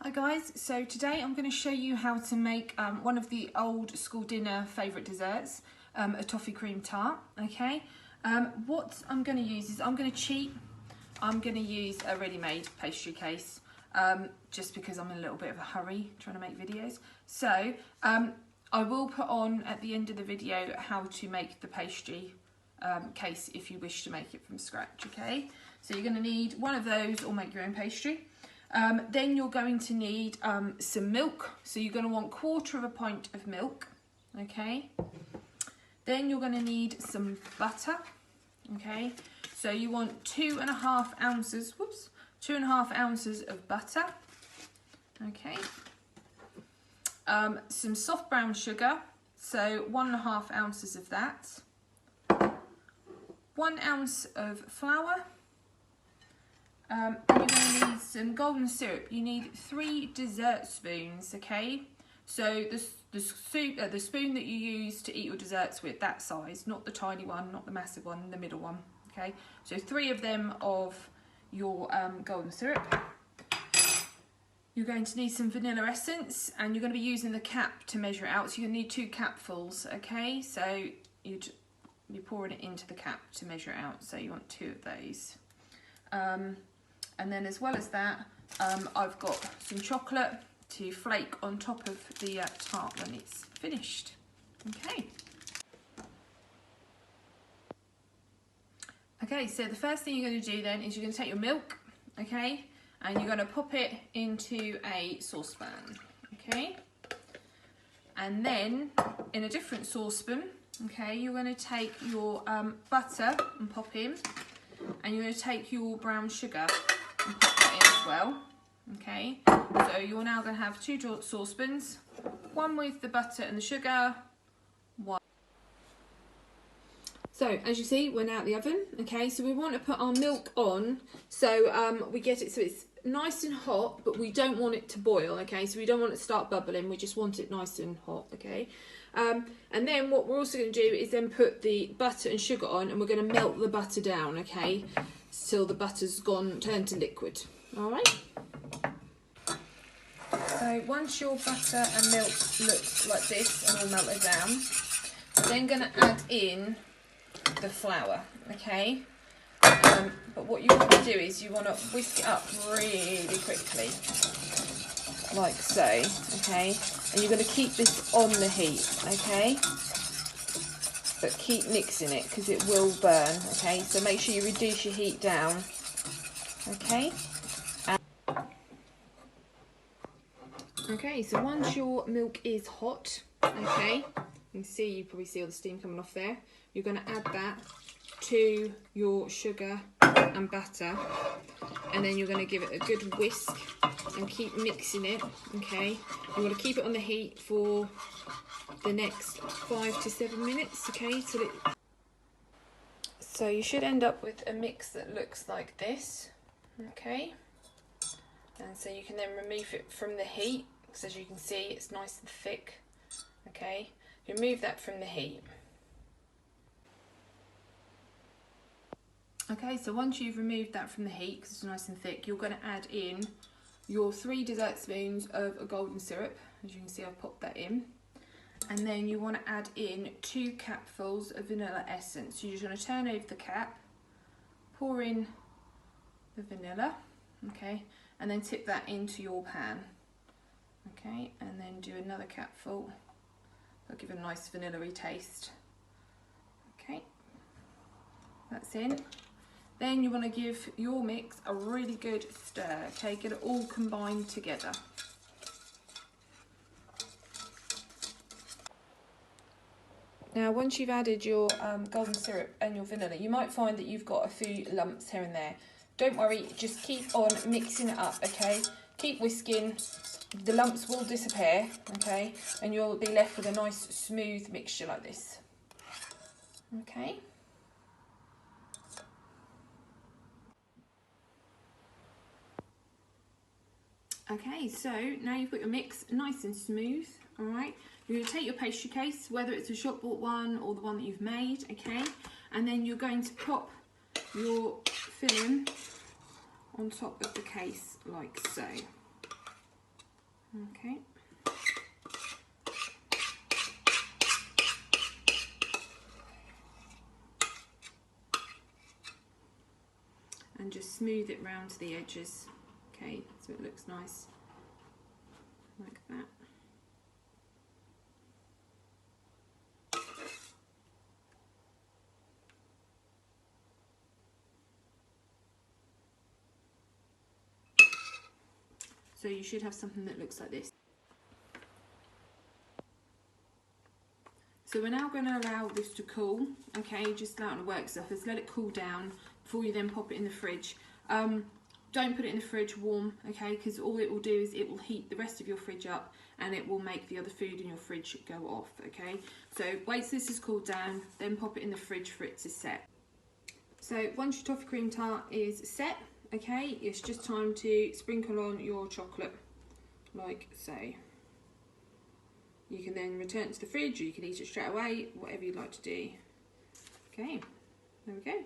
Hi guys, so today I'm going to show you how to make one of the old school dinner favourite desserts, a toffee cream tart, okay? What I'm going to use is I'm going to cheat. I'm going to use a ready-made pastry case just because I'm in a little bit of a hurry trying to make videos. So I will put on at the end of the video how to make the pastry case if you wish to make it from scratch, okay? So you're going to need one of those or make your own pastry. Then you're going to need some milk, so you're going to want 1/4 pint of milk, okay? Then you're going to need some butter, okay? So you want 2.5 ounces, 2.5 ounces of butter, okay? Some soft brown sugar, so 1.5 ounces of that. 1 ounce of flour. And you're going to need some golden syrup. You need 3 dessert spoons, okay? So the spoon that you use to eat your desserts with, that size, not the tiny one, not the massive one, the middle one, okay? So 3 of them of your golden syrup. You're going to need some vanilla essence, and you're going to be using the cap to measure it out. So you're going to need 2 capfuls, okay? So you'd be pouring it into the cap to measure it out. So you want 2 of those. And then as well as that, I've got some chocolate to flake on top of the tart when it's finished. Okay. Okay, so the first thing you're going to do then is you're going to take your milk, okay, and you're going to pop it into a saucepan, okay. And then in a different saucepan, okay, you're going to take your butter and pop in, and you're going to take your brown sugar and pop that in as well, okay. So you're now going to have 2 saucepans, one with the butter and the sugar, one. So as you see, we're now at the oven, okay. So we want to put our milk on, so we get it so it's nice and hot, but we don't want it to boil, okay. So we don't want it to start bubbling, we just want it nice and hot, okay. And then what we're also going to do is then put the butter and sugar on, and we're going to melt the butter down, okay, till the butter's turned to liquid. All right. So once your butter and milk look like this and all melted down, we're then going to add in the flour, okay. But what you want to do is you want to whisk it up really quickly, like so, okay. And you're going to keep this on the heat, okay. But keep mixing it because it will burn, okay. So make sure you reduce your heat down, okay. Okay, so once your milk is hot, okay, you can probably see all the steam coming off there. You're going to add that to your sugar and butter, and then you're going to give it a good whisk and keep mixing it, okay. You want to keep it on the heat for the next 5 to 7 minutes, okay. So you should end up with a mix that looks like this, okay. And so you can then remove it from the heat, because as you can see it's nice and thick, okay. Remove that from the heat. Okay, so once you've removed that from the heat, because it's nice and thick, you're going to add in your 3 dessert spoons of a golden syrup. As you can see, I've popped that in. And then you want to add in 2 capfuls of vanilla essence. So you're just going to turn over the cap, pour in the vanilla, okay, and then tip that into your pan, okay, and then do another capful. That'll give a nice vanilla-y taste. Okay, that's in. Then you want to give your mix a really good stir, okay, get it all combined together. Now once you've added your golden syrup and your vanilla, you might find that you've got a few lumps here and there. Don't worry, just keep on mixing it up, okay? Keep whisking, the lumps will disappear, okay? And you'll be left with a nice smooth mixture like this, okay? Okay, so now you've got your mix nice and smooth, all right? You're going to take your pastry case, whether it's a shop bought one or the one that you've made, okay? And then you're going to pop your filling on top of the case like so. Okay. And just smooth it round to the edges. Okay, so it looks nice like that. So you should have something that looks like this. So we're now going to allow this to cool, okay, just allow it to work surface, let it cool down before you then pop it in the fridge. Don't put it in the fridge warm, okay, because all it will do is it will heat the rest of your fridge up and it will make the other food in your fridge go off, okay. So wait till this is cooled down, then pop it in the fridge for it to set. So once your toffee cream tart is set, okay, it's just time to sprinkle on your chocolate, like so. You can then return it to the fridge, or you can eat it straight away, whatever you'd like to do. Okay, there we go.